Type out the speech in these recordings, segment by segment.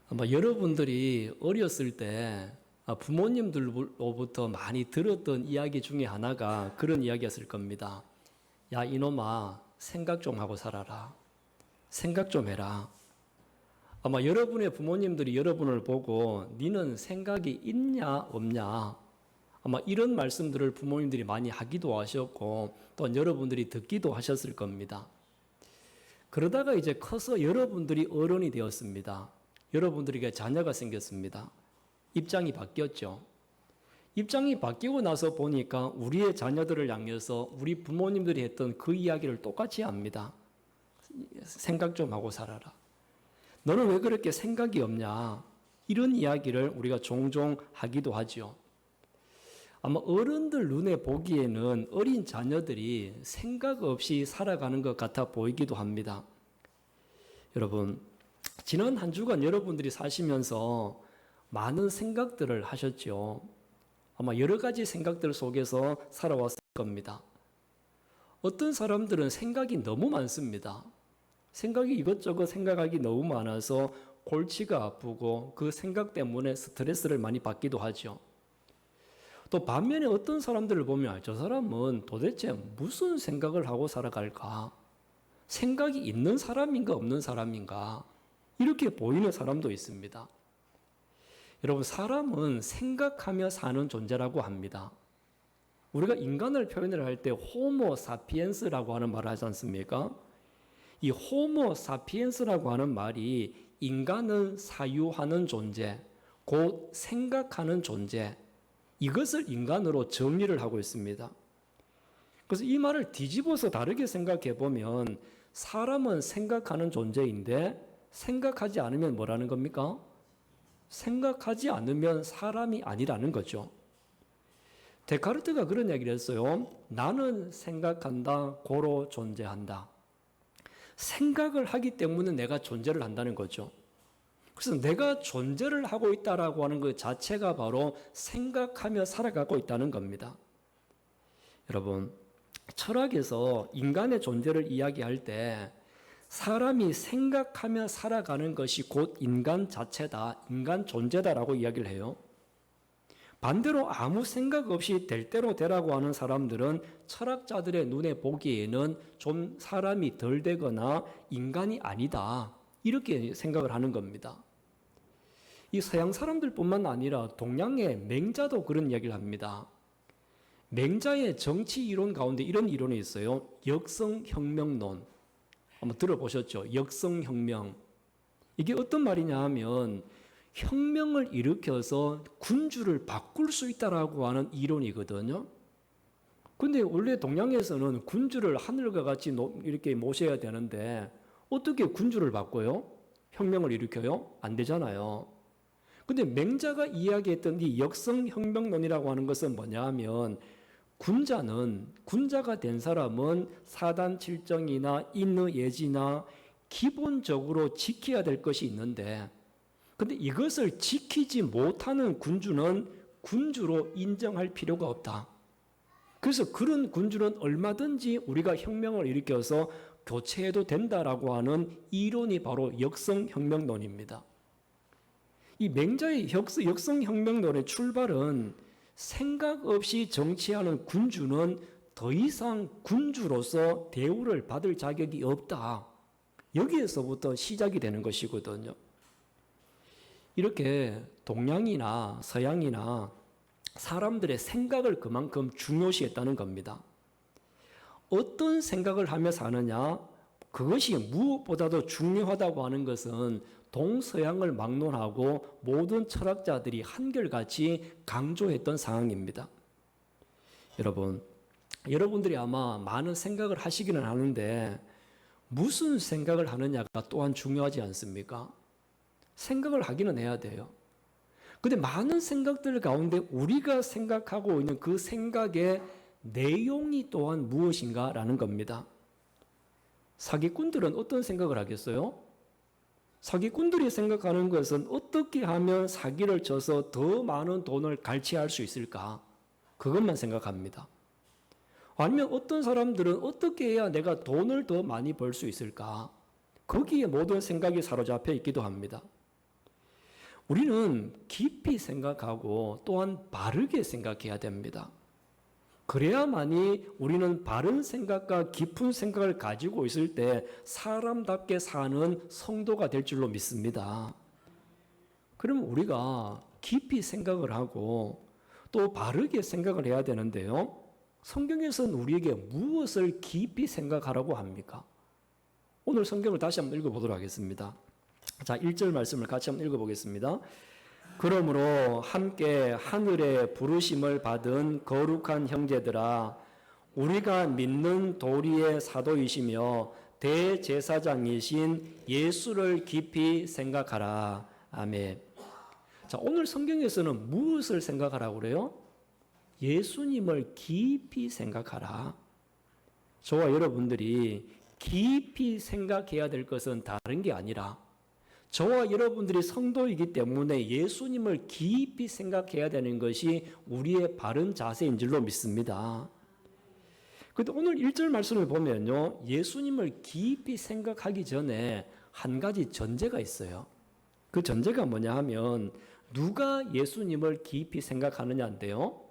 아마 여러분들이 어렸을 때 부모님들로부터 많이 들었던 이야기 중에 하나가 그런 이야기였을 겁니다. 야, 이놈아, 생각 좀 하고 살아라. 생각 좀 해라. 아마 여러분의 부모님들이 여러분을 보고 니는 생각이 있냐 없냐, 아마 이런 말씀들을 부모님들이 많이 하기도 하셨고 또 여러분들이 듣기도 하셨을 겁니다. 그러다가 이제 커서 여러분들이 어른이 되었습니다. 여러분들에게 자녀가 생겼습니다. 입장이 바뀌었죠. 입장이 바뀌고 나서 보니까 우리의 자녀들을 향해서 우리 부모님들이 했던 그 이야기를 똑같이 합니다. 생각 좀 하고 살아라. 너는 왜 그렇게 생각이 없냐? 이런 이야기를 우리가 종종 하기도 하죠. 아마 어른들 눈에 보기에는 어린 자녀들이 생각 없이 살아가는 것 같아 보이기도 합니다. 여러분, 지난 한 주간 여러분들이 사시면서 많은 생각들을 하셨죠. 아마 여러 가지 생각들 속에서 살아왔을 겁니다. 어떤 사람들은 생각이 너무 많습니다. 생각이 이것저것 생각하기 너무 많아서 골치가 아프고 그 생각 때문에 스트레스를 많이 받기도 하죠. 또 반면에 어떤 사람들을 보면 저 사람은 도대체 무슨 생각을 하고 살아갈까? 생각이 있는 사람인가 없는 사람인가? 이렇게 보이는 사람도 있습니다. 여러분, 사람은 생각하며 사는 존재라고 합니다. 우리가 인간을 표현을 할 때 호모 사피엔스라고 하는 말을 하지 않습니까? 이 호모 사피엔스라고 하는 말이 인간은 사유하는 존재, 곧 생각하는 존재, 이것을 인간으로 정의를 하고 있습니다. 그래서 이 말을 뒤집어서 다르게 생각해 보면 사람은 생각하는 존재인데 생각하지 않으면 뭐라는 겁니까? 생각하지 않으면 사람이 아니라는 거죠. 데카르트가 그런 얘기를 했어요. 나는 생각한다, 고로 존재한다. 생각을 하기 때문에 내가 존재를 한다는 거죠. 그래서 내가 존재를 하고 있다라고 하는 것 자체가 바로 생각하며 살아가고 있다는 겁니다. 여러분, 철학에서 인간의 존재를 이야기할 때 사람이 생각하며 살아가는 것이 곧 인간 자체다, 인간 존재다라고 이야기를 해요. 반대로 아무 생각 없이 될 대로 되라고 하는 사람들은 철학자들의 눈에 보기에는 좀 사람이 덜 되거나 인간이 아니다, 이렇게 생각을 하는 겁니다. 이 서양 사람들뿐만 아니라 동양의 맹자도 그런 이야기를 합니다. 맹자의 정치 이론 가운데 이런 이론이 있어요. 역성혁명론. 한번 들어보셨죠? 역성혁명. 이게 어떤 말이냐 하면 혁명을 일으켜서 군주를 바꿀 수 있다라고 하는 이론이거든요. 근데 원래 동양에서는 군주를 하늘과 같이 이렇게 모셔야 되는데 어떻게 군주를 바꿔요? 혁명을 일으켜요? 안 되잖아요. 근데 맹자가 이야기했던 이 역성혁명론이라고 하는 것은 뭐냐 하면 군자가 된 사람은 사단칠정이나 인의예지나 기본적으로 지켜야 될 것이 있는데, 근데 이것을 지키지 못하는 군주는 군주로 인정할 필요가 없다. 그래서 그런 군주는 얼마든지 우리가 혁명을 일으켜서 교체해도 된다라고 하는 이론이 바로 역성혁명론입니다. 이 맹자의 역성혁명론의 출발은 생각 없이 정치하는 군주는 더 이상 군주로서 대우를 받을 자격이 없다, 여기에서부터 시작이 되는 것이거든요. 이렇게 동양이나 서양이나 사람들의 생각을 그만큼 중요시했다는 겁니다. 어떤 생각을 하며 사느냐, 그것이 무엇보다도 중요하다고 하는 것은 동서양을 막론하고 모든 철학자들이 한결같이 강조했던 상황입니다. 여러분들이 아마 많은 생각을 하시기는 하는데 무슨 생각을 하느냐가 또한 중요하지 않습니까? 생각을 하기는 해야 돼요. 근데 많은 생각들 가운데 우리가 생각하고 있는 그 생각의 내용이 또한 무엇인가라는 겁니다. 사기꾼들은 어떤 생각을 하겠어요? 사기꾼들이 생각하는 것은 어떻게 하면 사기를 쳐서 더 많은 돈을 갈취할 수 있을까? 그것만 생각합니다. 아니면 어떤 사람들은 어떻게 해야 내가 돈을 더 많이 벌 수 있을까? 거기에 모든 생각이 사로잡혀 있기도 합니다. 우리는 깊이 생각하고 또한 바르게 생각해야 됩니다. 그래야만이 우리는 바른 생각과 깊은 생각을 가지고 있을 때 사람답게 사는 성도가 될 줄로 믿습니다. 그럼 우리가 깊이 생각을 하고 또 바르게 생각을 해야 되는데요. 성경에서는 우리에게 무엇을 깊이 생각하라고 합니까? 오늘 성경을 다시 한번 읽어보도록 하겠습니다. 자, 1절 말씀을 같이 한번 읽어보겠습니다. 그러므로 함께 하늘의 부르심을 받은 거룩한 형제들아, 우리가 믿는 도리의 사도이시며 대제사장이신 예수를 깊이 생각하라. 아멘. 자, 오늘 성경에서는 무엇을 생각하라고 그래요? 예수님을 깊이 생각하라. 저와 여러분들이 깊이 생각해야 될 것은 다른 게 아니라 저와 여러분들이 성도이기 때문에 예수님을 깊이 생각해야 되는 것이 우리의 바른 자세인 줄로 믿습니다. 그런데 오늘 1절 말씀을 보면요, 예수님을 깊이 생각하기 전에 한 가지 전제가 있어요. 그 전제가 뭐냐 하면 누가 예수님을 깊이 생각하느냐인데요.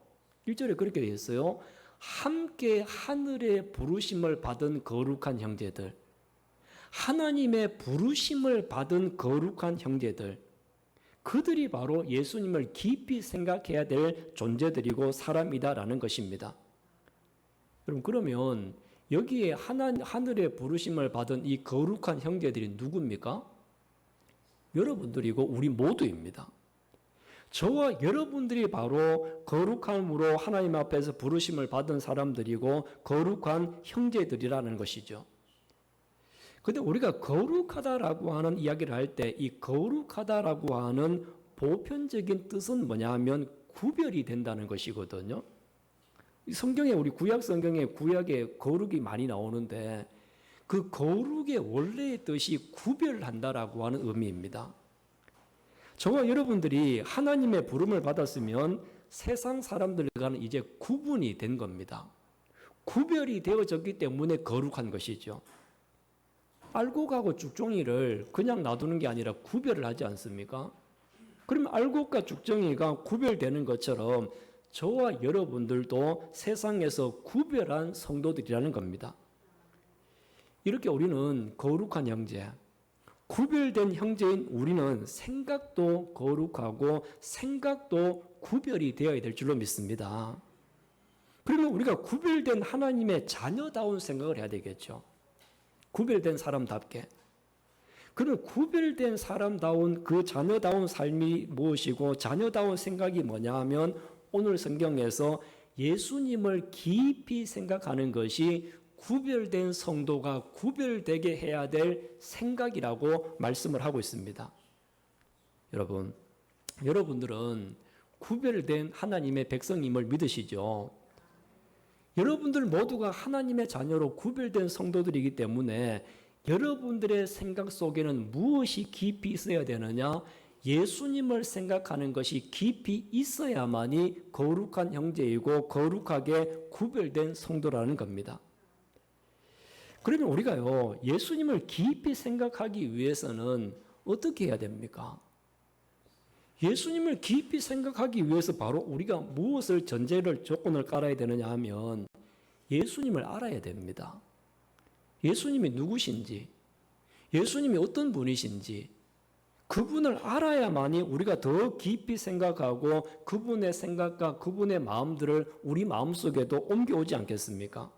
1절에 그렇게 되어 있어요. 함께 하늘의 부르심을 받은 거룩한 형제들. 하나님의 부르심을 받은 거룩한 형제들, 그들이 바로 예수님을 깊이 생각해야 될 존재들이고 사람이다라는 것입니다. 여러분, 그러면 여기에 하늘의 부르심을 받은 이 거룩한 형제들이 누굽니까? 여러분들이고 우리 모두입니다. 저와 여러분들이 바로 거룩함으로 하나님 앞에서 부르심을 받은 사람들이고 거룩한 형제들이라는 것이죠. 근데 우리가 거룩하다라고 하는 이야기를 할 때 이 거룩하다라고 하는 보편적인 뜻은 뭐냐 하면 구별이 된다는 것이거든요. 성경에 우리 구약 성경에 구약에 거룩이 많이 나오는데 그 거룩의 원래의 뜻이 구별한다라고 하는 의미입니다. 저와 여러분들이 하나님의 부름을 받았으면 세상 사람들과는 이제 구분이 된 겁니다. 구별이 되어졌기 때문에 거룩한 것이죠. 알곡하고 죽종이를 그냥 놔두는 게 아니라 구별을 하지 않습니까? 그러면 알곡과 죽종이가 구별되는 것처럼 저와 여러분들도 세상에서 구별한 성도들이라는 겁니다. 이렇게 우리는 거룩한 형제, 구별된 형제인 우리는 생각도 거룩하고 생각도 구별이 되어야 될 줄로 믿습니다. 그러면 우리가 구별된 하나님의 자녀다운 생각을 해야 되겠죠. 구별된 사람답게. 그러면 구별된 사람다운 그 자녀다운 삶이 무엇이고 자녀다운 생각이 뭐냐 하면 오늘 성경에서 예수님을 깊이 생각하는 것이 구별된 성도가 구별되게 해야 될 생각이라고 말씀을 하고 있습니다. 여러분들은 구별된 하나님의 백성임을 믿으시죠? 여러분들 모두가 하나님의 자녀로 구별된 성도들이기 때문에 여러분들의 생각 속에는 무엇이 깊이 있어야 되느냐? 예수님을 생각하는 것이 깊이 있어야만이 거룩한 형제이고 거룩하게 구별된 성도라는 겁니다. 그러면 우리가요, 예수님을 깊이 생각하기 위해서는 어떻게 해야 됩니까? 예수님을 깊이 생각하기 위해서 바로 우리가 무엇을 조건을 깔아야 되느냐 하면 예수님을 알아야 됩니다. 예수님이 누구신지, 예수님이 어떤 분이신지 그분을 알아야만이 우리가 더 깊이 생각하고 그분의 생각과 그분의 마음들을 우리 마음속에도 옮겨오지 않겠습니까?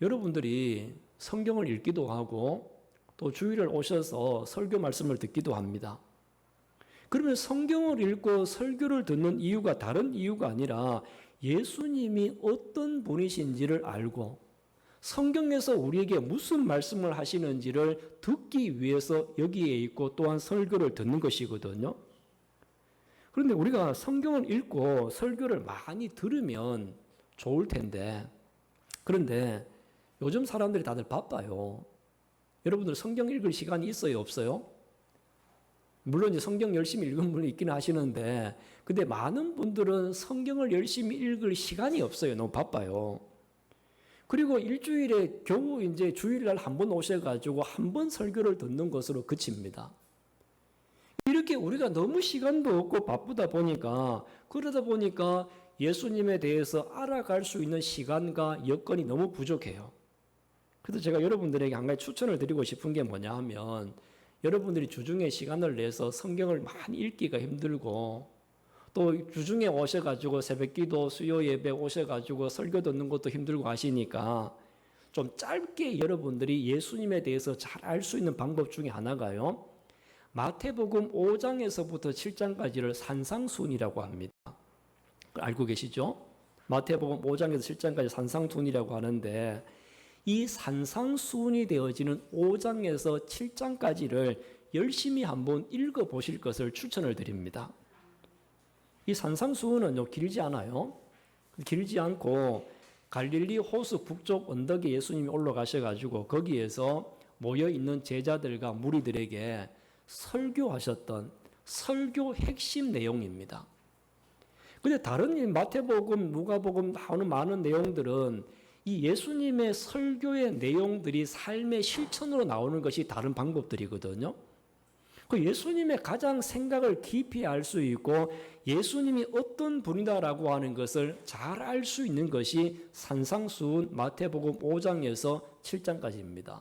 여러분들이 성경을 읽기도 하고 또 주일을 오셔서 설교 말씀을 듣기도 합니다. 그러면 성경을 읽고 설교를 듣는 이유가 다른 이유가 아니라 예수님이 어떤 분이신지를 알고 성경에서 우리에게 무슨 말씀을 하시는지를 듣기 위해서 여기에 있고 또한 설교를 듣는 것이거든요. 그런데 우리가 성경을 읽고 설교를 많이 들으면 좋을 텐데, 그런데 요즘 사람들이 다들 바빠요. 여러분들 성경 읽을 시간이 있어요, 없어요? 물론 이제 성경 열심히 읽은 분이 있긴 하시는데, 근데 많은 분들은 성경을 열심히 읽을 시간이 없어요. 너무 바빠요. 그리고 일주일에 겨우 이제 주일날 한 번 오셔가지고 한 번 설교를 듣는 것으로 그칩니다. 이렇게 우리가 너무 시간도 없고 바쁘다 보니까 그러다 보니까 예수님에 대해서 알아갈 수 있는 시간과 여건이 너무 부족해요. 그래서 제가 여러분들에게 한 가지 추천을 드리고 싶은 게 뭐냐 하면 여러분들이 주중에 시간을 내서 성경을 많이 읽기가 힘들고 또 주중에 오셔가지고 새벽기도 수요 예배 오셔가지고 설교 듣는 것도 힘들고 하시니까 좀 짧게 여러분들이 예수님에 대해서 잘 알 수 있는 방법 중에 하나가요. 마태복음 5장에서부터 7장까지를 산상순이라고 합니다. 알고 계시죠? 마태복음 5장에서 7장까지 산상순이라고 하는데 이 산상순이 되어지는 5장에서 7장까지를 열심히 한번 읽어보실 것을 추천을 드립니다. 이 산상수훈은요 길지 않아요. 길지 않고 갈릴리 호수 북쪽 언덕에 예수님이 올라가셔가지고 거기에서 모여있는 제자들과 무리들에게 설교하셨던 설교 핵심 내용입니다. 근데 다른 마태복음, 누가복음 나오는 많은 내용들은 이 예수님의 설교의 내용들이 삶의 실천으로 나오는 것이 다른 방법들이거든요. 그 예수님의 가장 생각을 깊이 알 수 있고 예수님이 어떤 분이다라고 하는 것을 잘 알 수 있는 것이 산상수훈 마태복음 5장에서 7장까지입니다.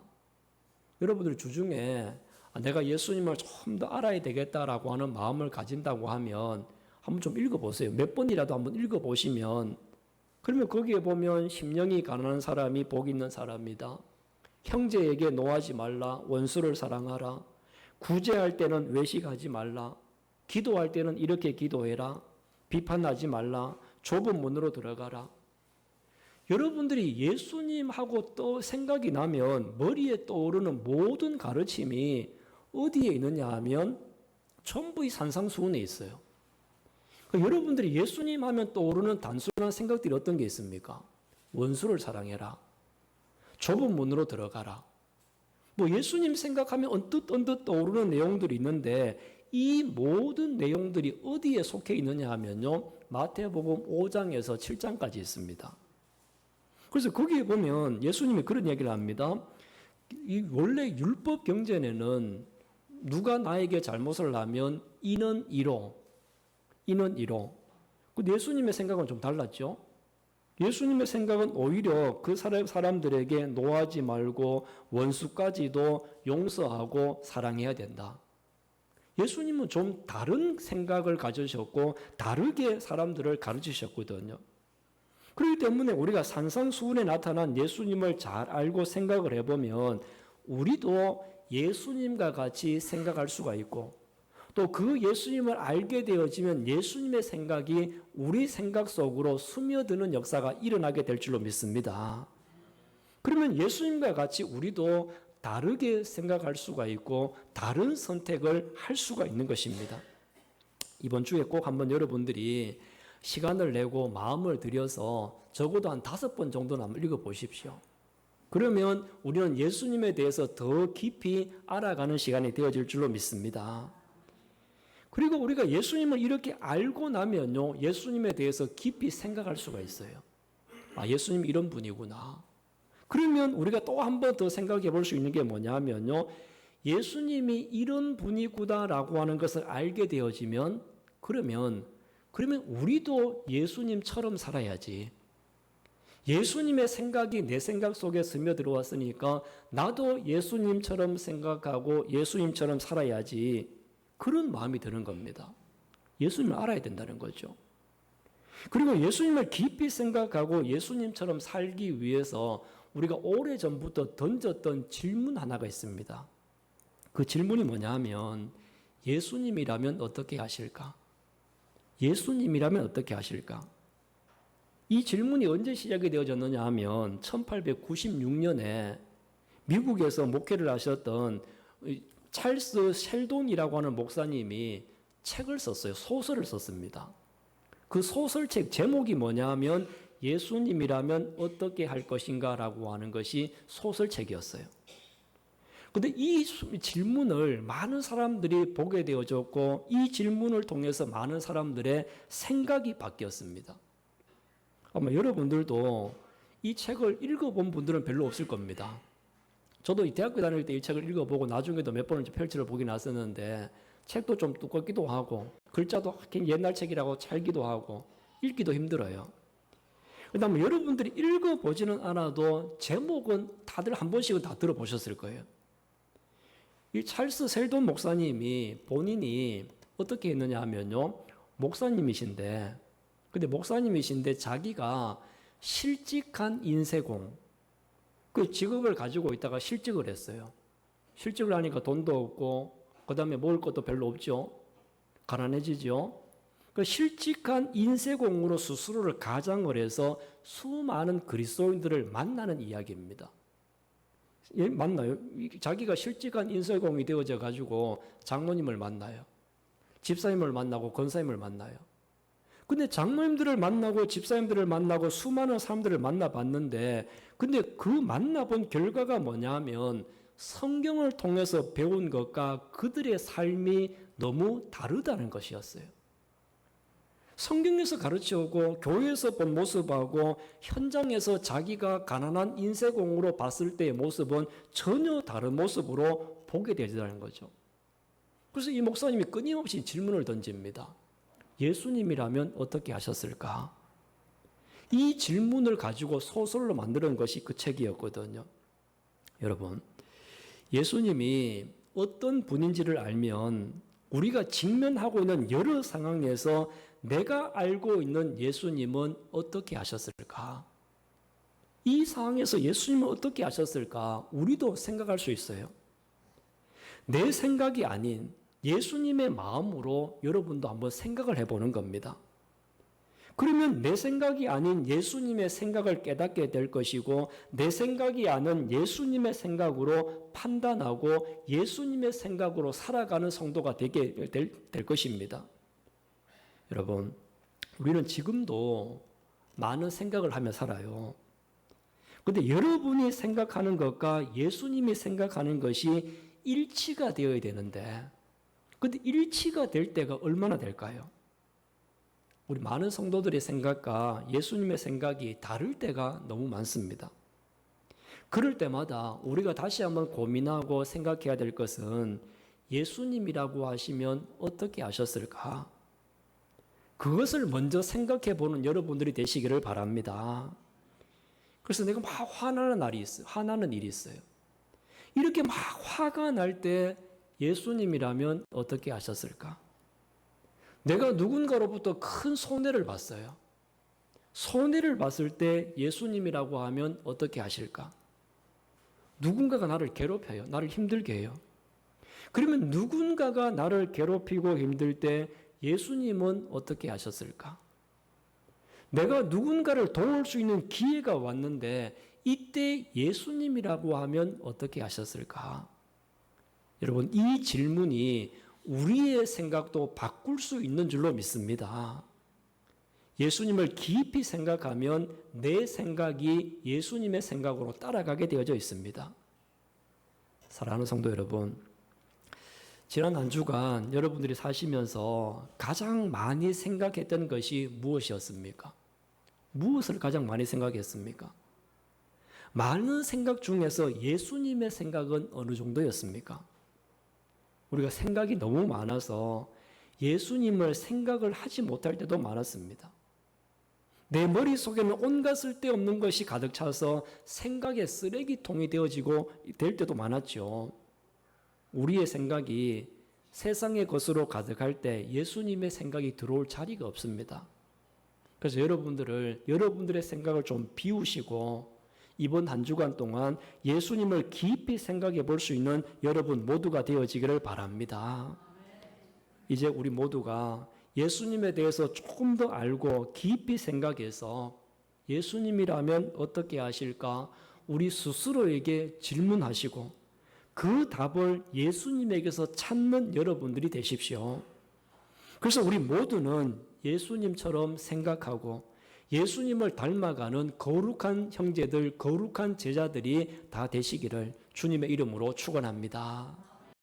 여러분들 주중에 내가 예수님을 좀 더 알아야 되겠다라고 하는 마음을 가진다고 하면 한번 좀 읽어보세요. 몇 번이라도 한번 읽어보시면 그러면 거기에 보면 심령이 가난한 사람이 복 있는 사람이다. 형제에게 노하지 말라. 원수를 사랑하라. 구제할 때는 외식하지 말라. 기도할 때는 이렇게 기도해라. 비판하지 말라. 좁은 문으로 들어가라. 여러분들이 예수님하고 또 생각이 나면 머리에 떠오르는 모든 가르침이 어디에 있느냐 하면 전부 이 산상수훈에 있어요. 여러분들이 예수님 하면 떠오르는 단순한 생각들이 어떤 게 있습니까? 원수를 사랑해라. 좁은 문으로 들어가라. 뭐 예수님 생각하면 언뜻 떠오르는 내용들이 있는데 이 모든 내용들이 어디에 속해 있느냐 하면요. 마태복음 5장에서 7장까지 있습니다. 그래서 거기에 보면 예수님이 그런 얘기를 합니다. 이 원래 율법 경전에는 누가 나에게 잘못을 하면 이는 이로 근데 예수님의 생각은 좀 달랐죠. 예수님의 생각은 오히려 그 사람들에게 노하지 말고 원수까지도 용서하고 사랑해야 된다. 예수님은 좀 다른 생각을 가지셨고 다르게 사람들을 가르치셨거든요. 그렇기 때문에 우리가 산상수훈에 나타난 예수님을 잘 알고 생각을 해보면 우리도 예수님과 같이 생각할 수가 있고 또 그 예수님을 알게 되어지면 예수님의 생각이 우리 생각 속으로 스며드는 역사가 일어나게 될 줄로 믿습니다. 그러면 예수님과 같이 우리도 다르게 생각할 수가 있고 다른 선택을 할 수가 있는 것입니다. 이번 주에 꼭 한번 여러분들이 시간을 내고 마음을 들여서 적어도 한 5번 정도는 한번 읽어보십시오. 그러면 우리는 예수님에 대해서 더 깊이 알아가는 시간이 되어질 줄로 믿습니다. 그리고 우리가 예수님을 이렇게 알고 나면요, 예수님에 대해서 깊이 생각할 수가 있어요. 아, 예수님 이런 분이구나. 그러면 우리가 또 한 번 더 생각해 볼 수 있는 게 뭐냐면요, 예수님이 이런 분이구나라고 하는 것을 알게 되어지면 그러면 우리도 예수님처럼 살아야지. 예수님의 생각이 내 생각 속에 스며들어왔으니까 나도 예수님처럼 생각하고 예수님처럼 살아야지. 그런 마음이 드는 겁니다. 예수님을 알아야 된다는 거죠. 그리고 예수님을 깊이 생각하고 예수님처럼 살기 위해서 우리가 오래전부터 던졌던 질문 하나가 있습니다. 그 질문이 뭐냐 하면 예수님이라면 어떻게 하실까? 예수님이라면 어떻게 하실까? 이 질문이 언제 시작이 되어졌느냐 하면 1896년에 미국에서 목회를 하셨던 찰스 셸돈이라고 하는 목사님이 책을 썼어요. 소설을 썼습니다. 그 소설책 제목이 뭐냐 하면 예수님이라면 어떻게 할 것인가 라고 하는 것이 소설책이었어요. 그런데 이 질문을 많은 사람들이 보게 되어졌고 이 질문을 통해서 많은 사람들의 생각이 바뀌었습니다. 아마 여러분들도 이 책을 읽어본 분들은 별로 없을 겁니다. 저도 이 대학교 다닐 때 이 책을 읽어보고 나중에도 몇 번을 펼쳐를 보긴 했었는데 책도 좀 두껍기도 하고 글자도 옛날 책이라고 찰기도 하고 읽기도 힘들어요. 그다음에 여러분들이 읽어보지는 않아도 제목은 다들 한 번씩은 다 들어보셨을 거예요. 이 찰스 셀돈 목사님이 본인이 어떻게 했느냐 하면요, 목사님이신데 자기가 실직한 인쇄공, 그 직업을 가지고 있다가 실직을 했어요. 실직을 하니까 돈도 없고 그다음에 먹을 것도 별로 없죠. 가난해지죠. 그 실직한 인쇄공으로 스스로를 가장을 해서 수많은 그리스도인들을 만나는 이야기입니다. 예, 만나요. 자기가 실직한 인쇄공이 되어져 가지고 장로님을 만나요. 집사님을 만나고 권사님을 만나요. 근데 장로님들을 만나고 집사님들을 만나고 수많은 사람들을 만나봤는데, 근데 그 만나본 결과가 뭐냐면 성경을 통해서 배운 것과 그들의 삶이 너무 다르다는 것이었어요. 성경에서 가르쳐오고 교회에서 본 모습하고 현장에서 자기가 가난한 인쇄공으로 봤을 때의 모습은 전혀 다른 모습으로 보게 되자는 거죠. 그래서 이 목사님이 끊임없이 질문을 던집니다. 예수님이라면 어떻게 하셨을까? 이 질문을 가지고 소설로 만드는 것이 그 책이었거든요. 여러분, 예수님이 어떤 분인지를 알면 우리가 직면하고 있는 여러 상황에서 내가 알고 있는 예수님은 어떻게 하셨을까? 이 상황에서 예수님은 어떻게 하셨을까? 우리도 생각할 수 있어요. 내 생각이 아닌 예수님의 마음으로 여러분도 한번 생각을 해보는 겁니다. 그러면 내 생각이 아닌 예수님의 생각을 깨닫게 될 것이고, 내 생각이 아닌 예수님의 생각으로 판단하고 예수님의 생각으로 살아가는 성도가 되게 될 것입니다. 여러분, 우리는 지금도 많은 생각을 하며 살아요. 그런데 여러분이 생각하는 것과 예수님이 생각하는 것이 일치가 되어야 되는데, 근데 일치가 될 때가 얼마나 될까요? 우리 많은 성도들의 생각과 예수님의 생각이 다를 때가 너무 많습니다. 그럴 때마다 우리가 다시 한번 고민하고 생각해야 될 것은 예수님이라고 하시면 어떻게 하셨을까? 그것을 먼저 생각해 보는 여러분들이 되시기를 바랍니다. 그래서 내가 막 화나는 일이 있어요. 이렇게 막 화가 날 때 예수님이라면 어떻게 하셨을까? 내가 누군가로부터 큰 손해를 봤어요. 손해를 봤을 때 예수님이라고 하면 어떻게 하실까? 누군가가 나를 괴롭혀요. 나를 힘들게 해요. 그러면 누군가가 나를 괴롭히고 힘들 때 예수님은 어떻게 하셨을까? 내가 누군가를 도울 수 있는 기회가 왔는데 이때 예수님이라고 하면 어떻게 하셨을까? 여러분, 이 질문이 우리의 생각도 바꿀 수 있는 줄로 믿습니다. 예수님을 깊이 생각하면 내 생각이 예수님의 생각으로 따라가게 되어져 있습니다. 사랑하는 성도 여러분, 지난 한 주간 여러분들이 사시면서 가장 많이 생각했던 것이 무엇이었습니까? 무엇을 가장 많이 생각했습니까? 많은 생각 중에서 예수님의 생각은 어느 정도였습니까? 우리가 생각이 너무 많아서 예수님을 생각을 하지 못할 때도 많았습니다. 내 머릿속에는 온갖 쓸데없는 것이 가득 차서 생각의 쓰레기통이 되어지고 될 때도 많았죠. 우리의 생각이 세상의 것으로 가득할 때 예수님의 생각이 들어올 자리가 없습니다. 그래서 여러분들의 생각을 좀 비우시고 이번 한 주간 동안 예수님을 깊이 생각해 볼 수 있는 여러분 모두가 되어지기를 바랍니다. 이제 우리 모두가 예수님에 대해서 조금 더 알고 깊이 생각해서 예수님이라면 어떻게 하실까? 우리 스스로에게 질문하시고 그 답을 예수님에게서 찾는 여러분들이 되십시오. 그래서 우리 모두는 예수님처럼 생각하고 예수님을 닮아가는 거룩한 형제들, 거룩한 제자들이 다 되시기를 주님의 이름으로 축원합니다.